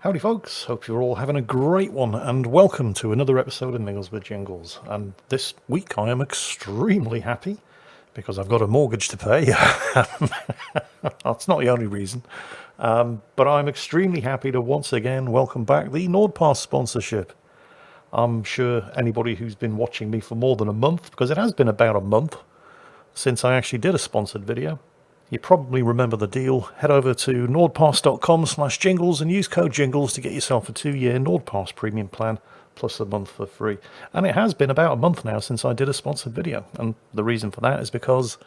Howdy folks, hope you're all having a great one and welcome to another episode of Mingles with Jingles. And this week I am extremely happy because I've got a mortgage to pay. That's not the only reason. But I'm extremely happy to once again welcome back the NordPass sponsorship. I'm sure anybody who's been watching me for more than a month, because it has been about a month since I actually did a sponsored video, you probably remember the deal. Head over to nordpass.com/jingles and use code jingles to get yourself a 2-year NordPass premium plan plus a month for free. And it has been about a month now since I did a sponsored video. And the reason for that is because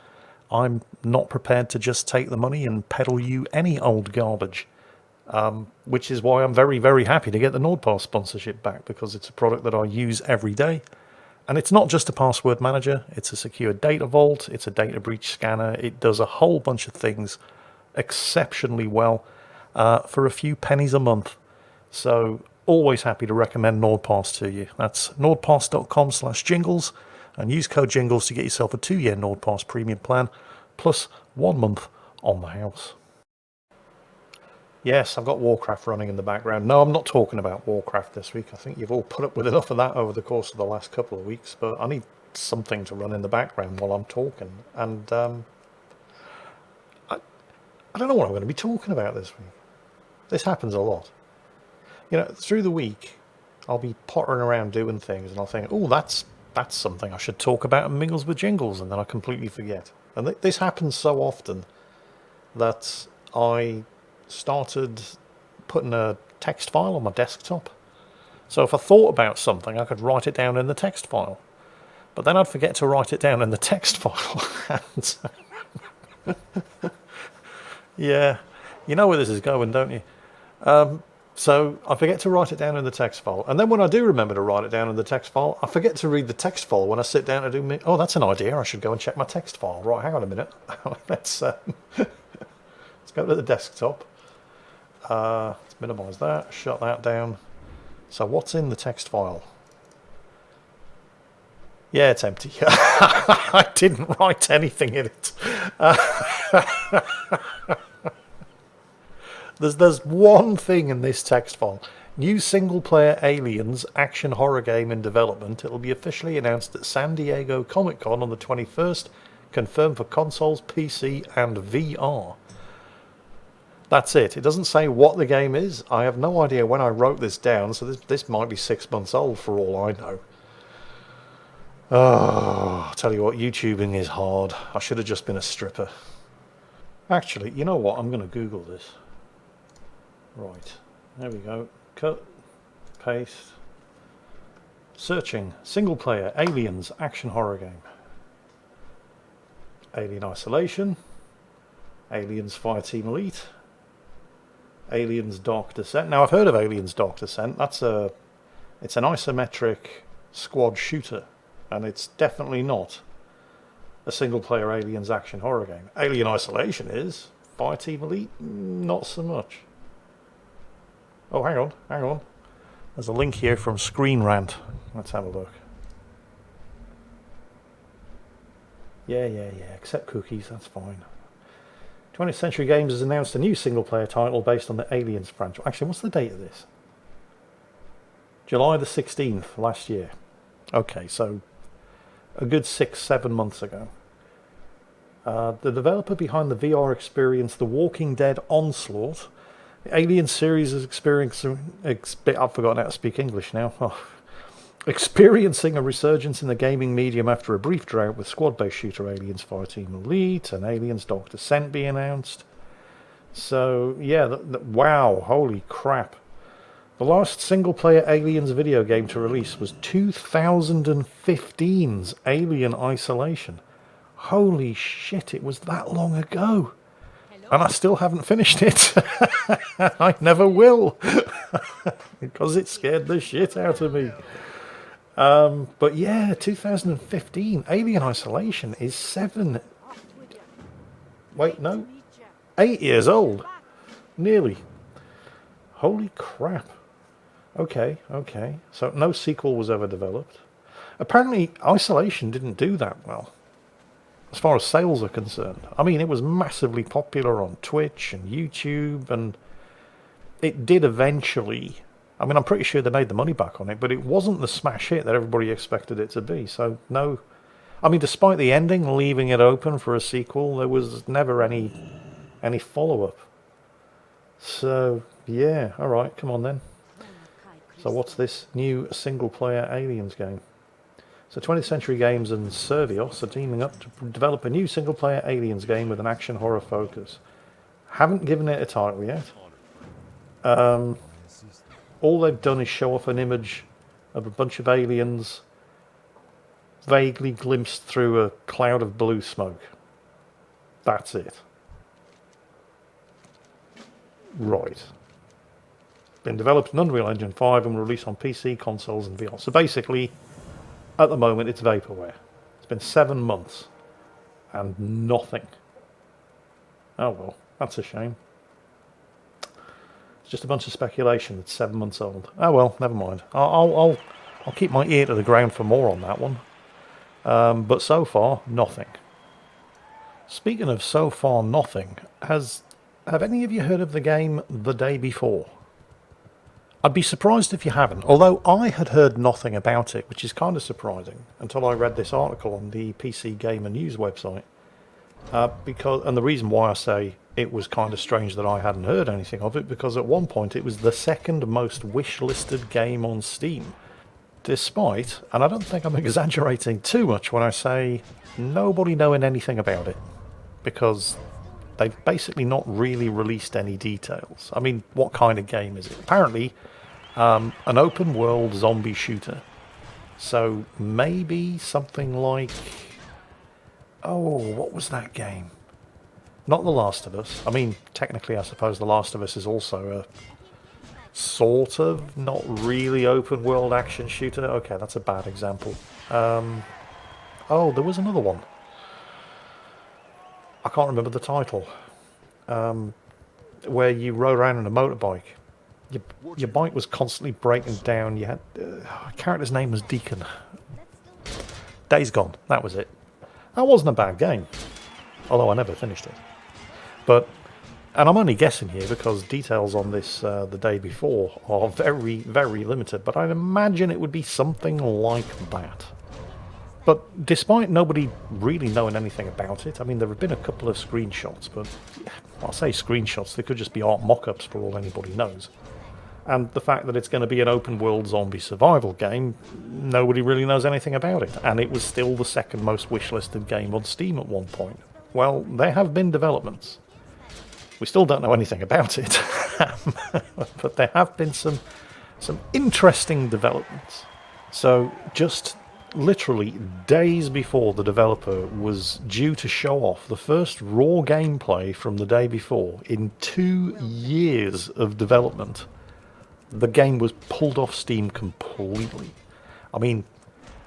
I'm not prepared to just take the money and peddle you any old garbage. Which is why I'm very, very happy to get the NordPass sponsorship back, because it's a product that I use every day. And it's not just a password manager, it's a secure data vault, it's a data breach scanner, it does a whole bunch of things exceptionally well for a few pennies a month. So always happy to recommend NordPass to you. That's nordpass.com/jingles and use code jingles to get yourself a 2-year NordPass premium plan plus 1 month on the house. Yes, I've got Warcraft running in the background. No, I'm not talking about Warcraft this week. I think you've all put up with enough of that over the course of the last couple of weeks, but I need something to run in the background while I'm talking. And I don't know what I'm going to be talking about this week. This happens a lot. You know, through the week, I'll be pottering around doing things, and I'll think, oh, that's something I should talk about in Mingles with Jingles, and then I completely forget. And this happens so often that I started putting a text file on my desktop. So if I thought about something, I could write it down in the text file. But then I'd forget to write it down in the text file. Yeah, you know where this is going, don't you? So I forget to write it down in the text file. And then when I do remember to write it down in the text file, I forget to read the text file when I sit down to do me. Oh, that's an idea. I should go and check my text file. Right, hang on a minute. Let's go to the desktop. Let's minimize that, shut that down. So what's in the text file? Yeah, it's empty. I didn't write anything in it. There's one thing in this text file. New single-player Aliens action horror game in development. It'll be officially announced at San Diego Comic-Con on the 21st. Confirmed for consoles, PC, and VR. That's it. It doesn't say what the game is. I have no idea when I wrote this down, so this might be 6 months old for all I know. Oh, I'll tell you what, YouTubing is hard. I should have just been a stripper. Actually, you know what? I'm going to Google this. Right. There we go. Cut. Paste. Searching. Single player Aliens action horror game. Alien Isolation. Aliens Fireteam Elite. Aliens Dark Descent. Now, I've heard of Aliens Dark Descent. It's an isometric squad shooter, and it's definitely not a single-player Aliens action horror game. Alien Isolation is. Fireteam Elite, not so much. Oh, hang on. There's a link here from Screen Rant. Let's have a look. Yeah. Accept cookies, that's fine. 20th Century Games has announced a new single-player title based on the Aliens franchise. Actually, what's the date of this? July the 16th last year. Okay, so a good 6-7 months ago. The developer behind the VR experience The Walking Dead Onslaught. The Alien series is experiencing... I've forgotten how to speak English now. Experiencing a resurgence in the gaming medium after a brief drought, with squad-based shooter Aliens Fireteam Elite and Aliens Dark Descent being announced. So, yeah, wow, holy crap. The last single-player Aliens video game to release was 2015's Alien Isolation. Holy shit, it was that long ago. And I still haven't finished it. I never will. Because it scared the shit out of me. But yeah, 2015. Alien Isolation is 8 years old. Nearly. Holy crap. Okay. So no sequel was ever developed. Apparently, Isolation didn't do that well, as far as sales are concerned. I mean, it was massively popular on Twitch and YouTube, and it did eventually. I mean, I'm pretty sure they made the money back on it, but it wasn't the smash hit that everybody expected it to be. So no, I mean, despite the ending leaving it open for a sequel, there was never any follow-up. So yeah, all right, come on then. So what's this new single-player Aliens game? So 20th Century Games and Servios are teaming up to develop a new single-player Aliens game with an action horror focus. Haven't given it a title yet. All they've done is show off an image of a bunch of aliens vaguely glimpsed through a cloud of blue smoke. That's it. Right. Been developed in Unreal Engine 5 and will release on PC, consoles and VR. So basically, at the moment, it's vaporware. It's been 7 months and nothing. Oh well, that's a shame. It's just a bunch of speculation that's 7 months old. Oh well, never mind. I'll keep my ear to the ground for more on that one. But so far, nothing. Speaking of so far nothing, have any of you heard of the game The Day Before? I'd be surprised if you haven't, although I had heard nothing about it, which is kind of surprising, until I read this article on the PC Gamer News website. And the reason why I say it was kind of strange that I hadn't heard anything of it, because at one point it was the second most wish-listed game on Steam. Despite, and I don't think I'm exaggerating too much when I say nobody knowing anything about it, because they've basically not really released any details. I mean, what kind of game is it? Apparently, an open world zombie shooter. So maybe something like, oh, what was that game? Not The Last of Us. I mean, technically, I suppose The Last of Us is also a sort of, not really open world action shooter. Okay, that's a bad example. Oh, there was another one. I can't remember the title. Where you rode around on a motorbike. Your bike was constantly breaking down. You had character's name was Deacon. Days Gone. That was it. That wasn't a bad game, although I never finished it. And I'm only guessing here because details on this The Day Before are very, very limited. But I'd imagine it would be something like that. But despite nobody really knowing anything about it, I mean, there have been a couple of screenshots, but I'll say screenshots, they could just be art mock-ups for all anybody knows. And the fact that it's going to be an open-world zombie survival game, nobody really knows anything about it. And it was still the second most wish-listed game on Steam at one point. Well, there have been developments. We still don't know anything about it, but there have been some interesting developments. So just literally days before the developer was due to show off the first raw gameplay from The Day Before in 2 years of development, the game was pulled off Steam completely. I mean,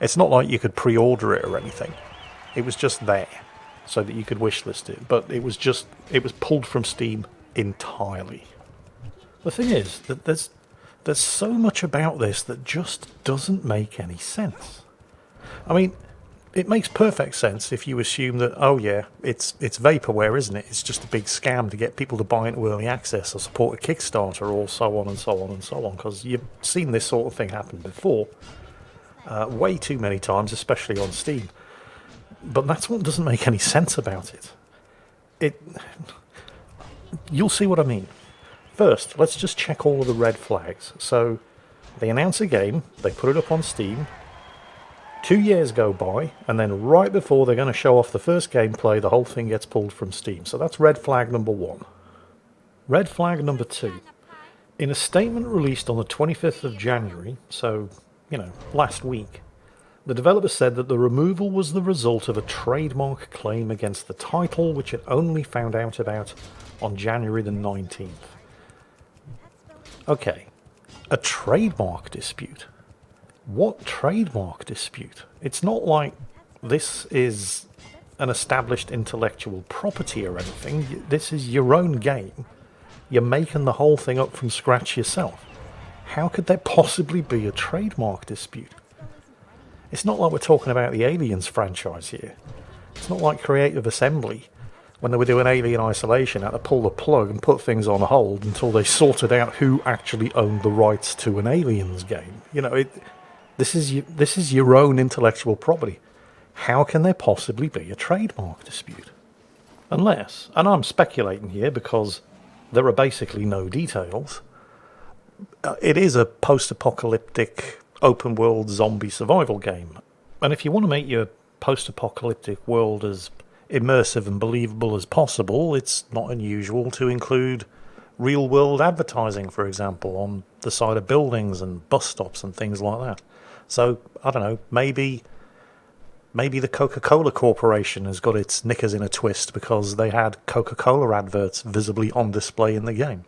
it's not like you could pre-order it or anything. It was just there so that you could wishlist it, but it was pulled from Steam entirely. The thing is that there's so much about this that just doesn't make any sense. I mean, it makes perfect sense if you assume that, oh yeah, it's vaporware, isn't it? It's just a big scam to get people to buy into early access or support a Kickstarter or so on and so on and so on, because you've seen this sort of thing happen before, way too many times, especially on Steam. But that's what doesn't make any sense about it. You'll see what I mean. First, let's just check all of the red flags. So, they announce a game, they put it up on Steam, 2 years go by, and then right before they're going to show off the first gameplay, the whole thing gets pulled from Steam. So that's red flag number 1. Red flag number 2. In a statement released on the 25th of January, so, last week, the developer said that the removal was the result of a trademark claim against the title, which it only found out about on January the 19th. Okay, a trademark dispute. What trademark dispute? It's not like this is an established intellectual property or anything. This is your own game. You're making the whole thing up from scratch yourself. How could there possibly be a trademark dispute? It's not like we're talking about the Aliens franchise here. It's not like Creative Assembly when they were doing Alien Isolation, had to pull the plug and put things on hold until they sorted out who actually owned the rights to an Aliens game. This is your own intellectual property. How can there possibly be a trademark dispute? Unless, and I'm speculating here because there are basically no details, it is a post-apocalyptic open-world zombie survival game. And if you want to make your post-apocalyptic world as immersive and believable as possible, it's not unusual to include real-world advertising, for example, on the side of buildings and bus stops and things like that. So, I don't know, maybe the Coca-Cola Corporation has got its knickers in a twist because they had Coca-Cola adverts visibly on display in the game.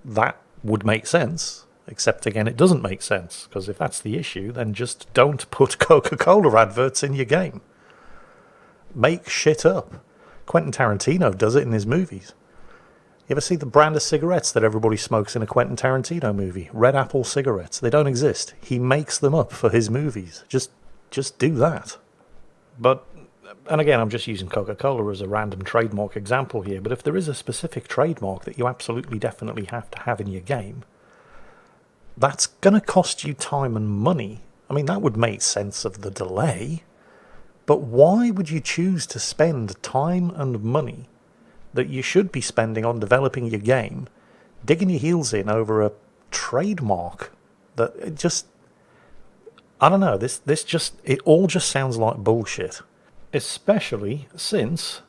That would make sense, except again it doesn't make sense, because if that's the issue, then just don't put Coca-Cola adverts in your game. Make shit up. Quentin Tarantino does it in his movies. You ever see the brand of cigarettes that everybody smokes in a Quentin Tarantino movie? Red Apple cigarettes. They don't exist. He makes them up for his movies. Just do that. But, and again, I'm just using Coca-Cola as a random trademark example here, but if there is a specific trademark that you absolutely definitely have to have in your game, that's going to cost you time and money. I mean, that would make sense of the delay, but why would you choose to spend time and money that you should be spending on developing your game, digging your heels in over a trademark that it just... I don't know, it all just sounds like bullshit. Especially since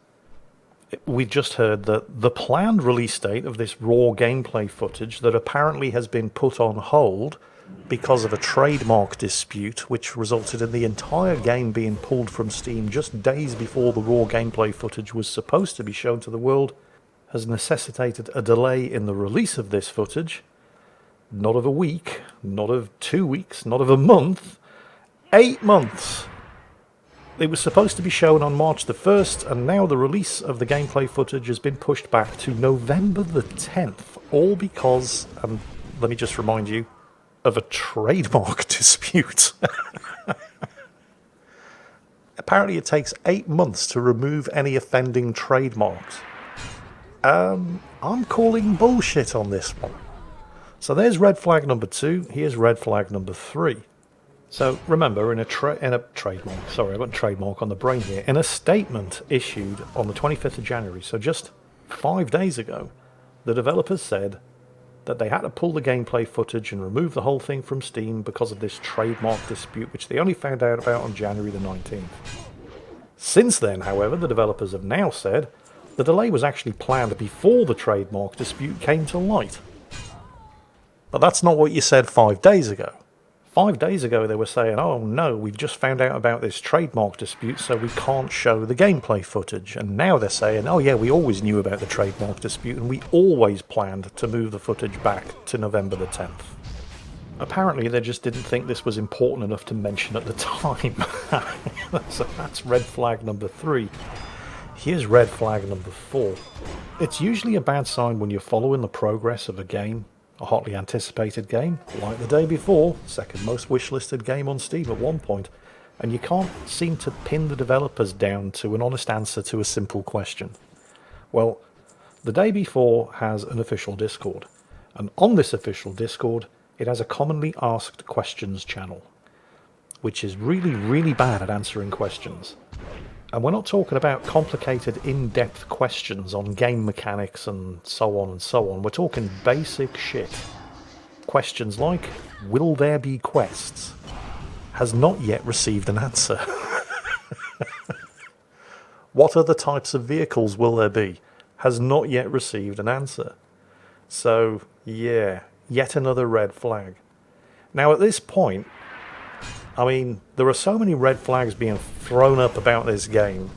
we've just heard that the planned release date of this raw gameplay footage that apparently has been put on hold because of a trademark dispute which resulted in the entire game being pulled from Steam just days before the raw gameplay footage was supposed to be shown to the world, has necessitated a delay in the release of this footage. Not of a week, not of 2 weeks, not of a month, 8 months. It was supposed to be shown on March the 1st, and now the release of the gameplay footage has been pushed back to November the 10th, all because, let me just remind you, of a trademark dispute. Apparently it takes 8 months to remove any offending trademarks. I'm calling bullshit on this one. So there's red flag number 2, here's red flag number 3. So remember, in a trademark, sorry, I've got trademark on the brain here, in a statement issued on the 25th of January, so just 5 days ago, the developers said that they had to pull the gameplay footage and remove the whole thing from Steam because of this trademark dispute, which they only found out about on January the 19th. Since then, however, the developers have now said the delay was actually planned before the trademark dispute came to light. But that's not what you said 5 days ago. 5 days ago they were saying, oh no, we've just found out about this trademark dispute, so we can't show the gameplay footage. And now they're saying, oh yeah, we always knew about the trademark dispute and we always planned to move the footage back to November the 10th. Apparently they just didn't think this was important enough to mention at the time. So that's red flag number 3. Here's red flag number 4. It's usually a bad sign when you're following the progress of a game, a hotly anticipated game, like the day before, second most wishlisted game on Steam at one point, and you can't seem to pin the developers down to an honest answer to a simple question. Well, the day before has an official Discord, and on this official Discord, it has a commonly asked questions channel, which is really, really bad at answering questions. And we're not talking about complicated, in-depth questions on game mechanics and so on and so on. We're talking basic shit. Questions like, will there be quests? Has not yet received an answer. What other types of vehicles will there be? Has not yet received an answer. So, yeah, yet another red flag. Now at this point, I mean, there are so many red flags being thrown up about this game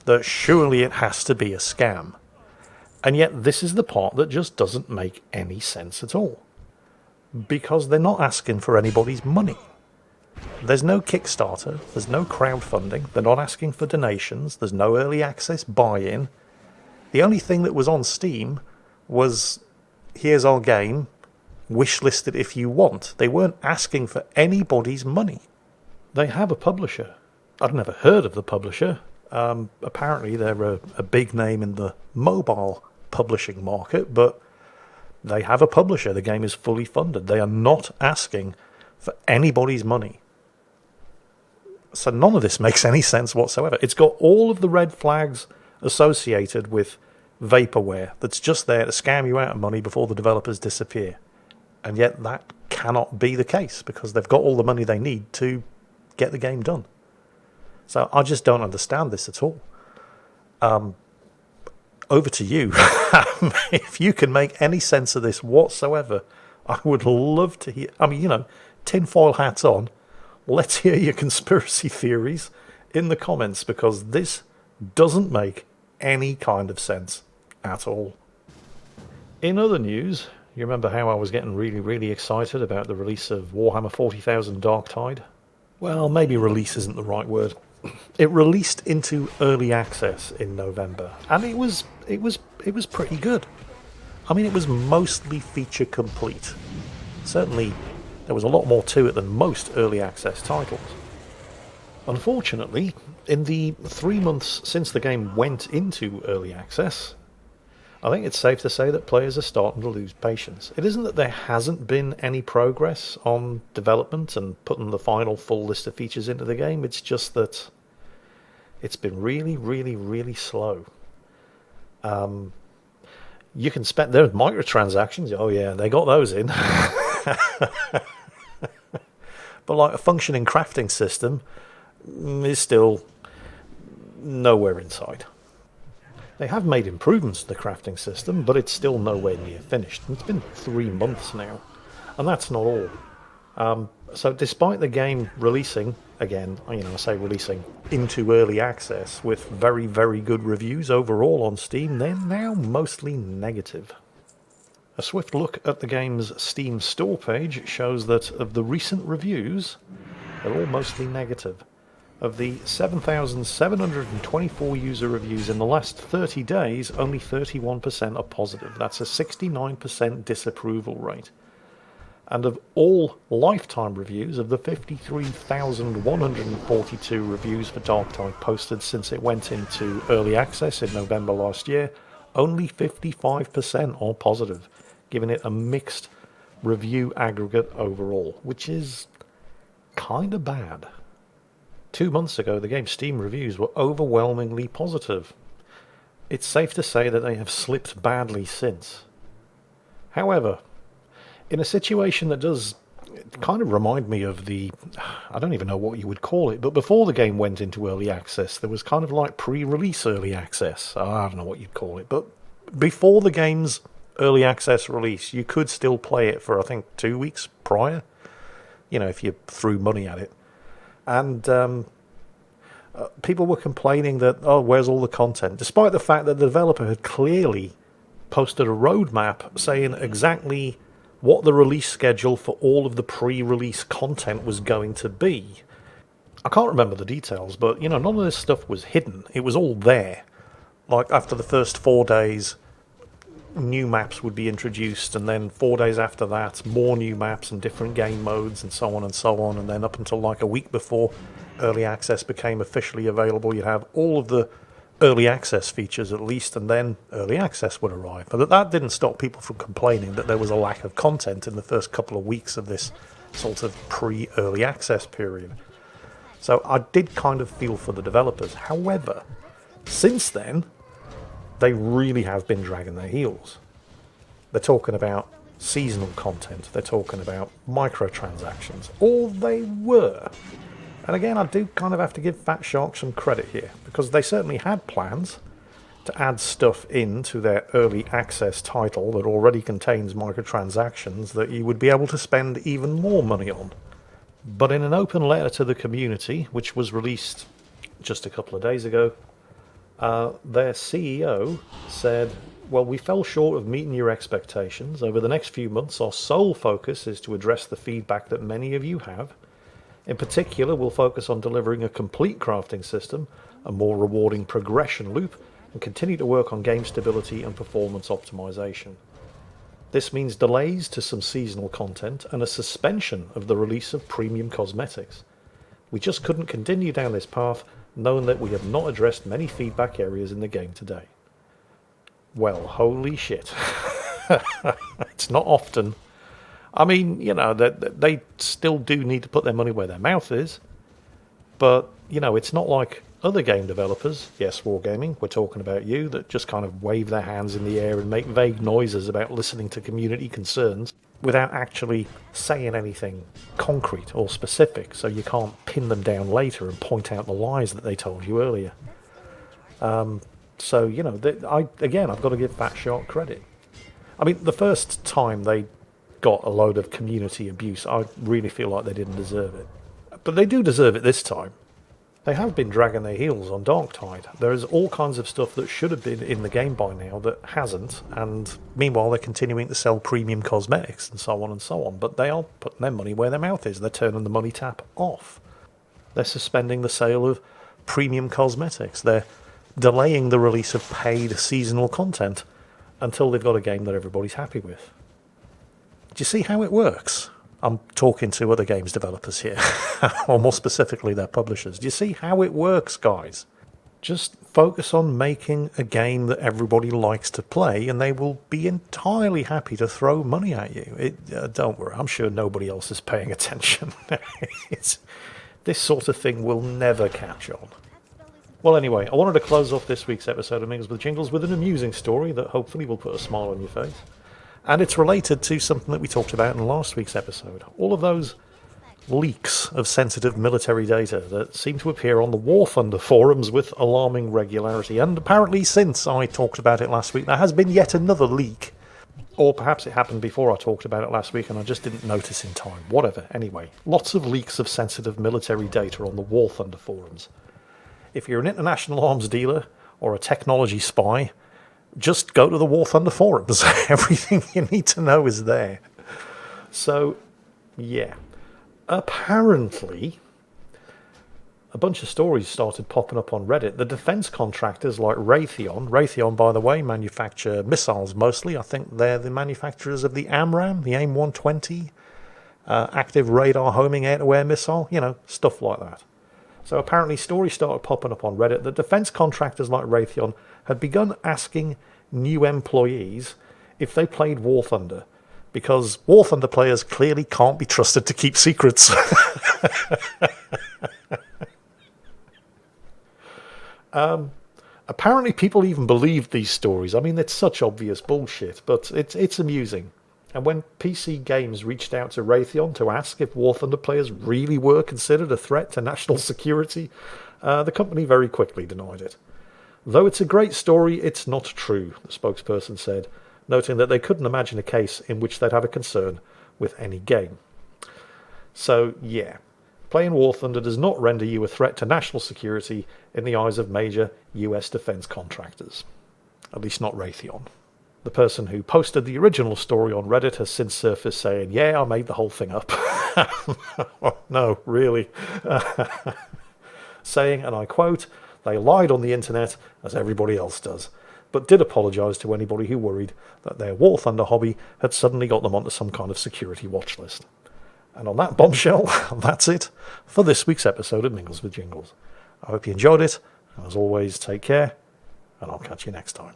that surely it has to be a scam. And yet this is the part that just doesn't make any sense at all. Because they're not asking for anybody's money. There's no Kickstarter, there's no crowdfunding, they're not asking for donations, there's no early access buy-in. The only thing that was on Steam was, here's our game, wishlist it if you want. They weren't asking for anybody's money. They have a publisher. I'd never heard of the publisher. Apparently they're a big name in the mobile publishing market, but they have a publisher. The game is fully funded. They are not asking for anybody's money. So none of this makes any sense whatsoever. It's got all of the red flags associated with vaporware that's just there to scam you out of money before the developers disappear. And yet that cannot be the case because they've got all the money they need to get the game done. So I just don't understand this at all. Over to you. If you can make any sense of this whatsoever, I would love to hear. I mean, tinfoil hats on. Let's hear your conspiracy theories in the comments because this doesn't make any kind of sense at all. In other news, you remember how I was getting really, really excited about the release of Warhammer 40,000 Darktide? Well, maybe release isn't the right word. It released into early access in November, and it was pretty good. I mean, it was mostly feature complete. Certainly, there was a lot more to it than most early access titles. Unfortunately, in the 3 months since the game went into early access, I think it's safe to say that players are starting to lose patience. It isn't that there hasn't been any progress on development and putting the final full list of features into the game, it's just that it's been really, really, really slow. You can spend... There are microtransactions. Oh yeah, they got those in. But like a functioning crafting system is still nowhere in sight. They have made improvements to the crafting system, but it's still nowhere near finished. It's been 3 months now, and that's not all. So despite the game releasing, again, I say releasing into early access with very, very good reviews overall on Steam, they're now mostly negative. A swift look at the game's Steam store page shows that of the recent reviews, they're all mostly negative. Of the 7,724 user reviews in the last 30 days, only 31% are positive. That's a 69% disapproval rate. And of all lifetime reviews, of the 53,142 reviews for Darktide posted since it went into early access in November last year, only 55% are positive, giving it a mixed review aggregate overall, which is kind of bad. 2 months ago, the game's Steam reviews were overwhelmingly positive. It's safe to say that they have slipped badly since. However, in a situation that does kind of remind me of I don't even know what you would call it, but before the game went into early access, there was kind of like pre-release early access. I don't know what you'd call it, but before the game's early access release, you could still play it for, I think, 2 weeks prior, if you threw money at it. And people were complaining that, where's all the content? Despite the fact that the developer had clearly posted a roadmap saying exactly what the release schedule for all of the pre-release content was going to be. I can't remember the details, but, none of this stuff was hidden. It was all there. Like, after the first 4 days, new maps would be introduced, and then 4 days after that, more new maps and different game modes and so on and so on, and then up until like a week before early access became officially available, you'd have all of the early access features at least, and then early access would arrive. But that didn't stop people from complaining that there was a lack of content in the first couple of weeks of this sort of pre-early access period. So I did kind of feel for the developers. However, since then, they really have been dragging their heels. They're talking about seasonal content. They're talking about microtransactions. Or they were. And again, I do kind of have to give Fat Shark some credit here, because they certainly had plans to add stuff into their early access title that already contains microtransactions that you would be able to spend even more money on. But in an open letter to the community, which was released just a couple of days ago, their CEO said, well, we fell short of meeting your expectations. Over the next few months, our sole focus is to address the feedback that many of you have. In particular, we'll focus on delivering a complete crafting system, a more rewarding progression loop, and continue to work on game stability and performance optimization. This means delays to some seasonal content and a suspension of the release of premium cosmetics. We just couldn't continue down this path known that we have not addressed many feedback areas in the game today. Well, holy shit. It's not often. I mean, you know, they still do need to put their money where their mouth is, but, you know, it's not like other game developers, yes, Wargaming, we're talking about you, that just kind of wave their hands in the air and make vague noises about listening to community concerns without actually saying anything concrete or specific, so you can't pin them down later and point out the lies that they told you earlier. So, you know, I've got to give Fat Shark credit. I mean, the first time they got a load of community abuse, I really feel like they didn't deserve it. But they do deserve it this time. They have been dragging their heels on Darktide. There is all kinds of stuff that should have been in the game by now that hasn't, and meanwhile they're continuing to sell premium cosmetics and so on and so on, but they are putting their money where their mouth is. They're turning the money tap off. They're suspending the sale of premium cosmetics. They're delaying the release of paid seasonal content until they've got a game that everybody's happy with. Do you see how it works? I'm talking to other games developers here, or more specifically their publishers. Do you see how it works, guys? Just focus on making a game that everybody likes to play, and they will be entirely happy to throw money at you. Don't worry, I'm sure nobody else is paying attention. This sort of thing will never catch on. Well, anyway, I wanted to close off this week's episode of Mingles with Jingles with an amusing story that hopefully will put a smile on your face. And it's related to something that we talked about in last week's episode. All of those leaks of sensitive military data that seem to appear on the War Thunder forums with alarming regularity. And apparently since I talked about it last week, there has been yet another leak. Or perhaps it happened before I talked about it last week and I just didn't notice in time. Whatever. Anyway, lots of leaks of sensitive military data on the War Thunder forums. If you're an international arms dealer or a technology spy, just go to the War Thunder forums. Everything you need to know is there. So, yeah. Apparently, a bunch of stories started popping up on Reddit. The defense contractors like Raytheon, by the way, manufacture missiles mostly. I think they're the manufacturers of the AMRAAM, the AIM-120, active radar homing air-to-air missile, you know, stuff like that. So apparently stories started popping up on Reddit that defense contractors like Raytheon had begun asking new employees if they played War Thunder, because War Thunder players clearly can't be trusted to keep secrets. Apparently people even believed these stories. I mean, it's such obvious bullshit, but it's amusing. And when PC Games reached out to Raytheon to ask if War Thunder players really were considered a threat to national security, the company very quickly denied it. Though it's a great story, it's not true, the spokesperson said, noting that they couldn't imagine a case in which they'd have a concern with any game. So, yeah, playing War Thunder does not render you a threat to national security in the eyes of major US defense contractors. At least not Raytheon. The person who posted the original story on Reddit has since surfaced saying, yeah, I made the whole thing up. No, really. Saying, and I quote, they lied on the internet as everybody else does, but did apologise to anybody who worried that their War Thunder hobby had suddenly got them onto some kind of security watch list. And on that bombshell, that's it for this week's episode of Mingles with Jingles. I hope you enjoyed it, and as always, take care, and I'll catch you next time.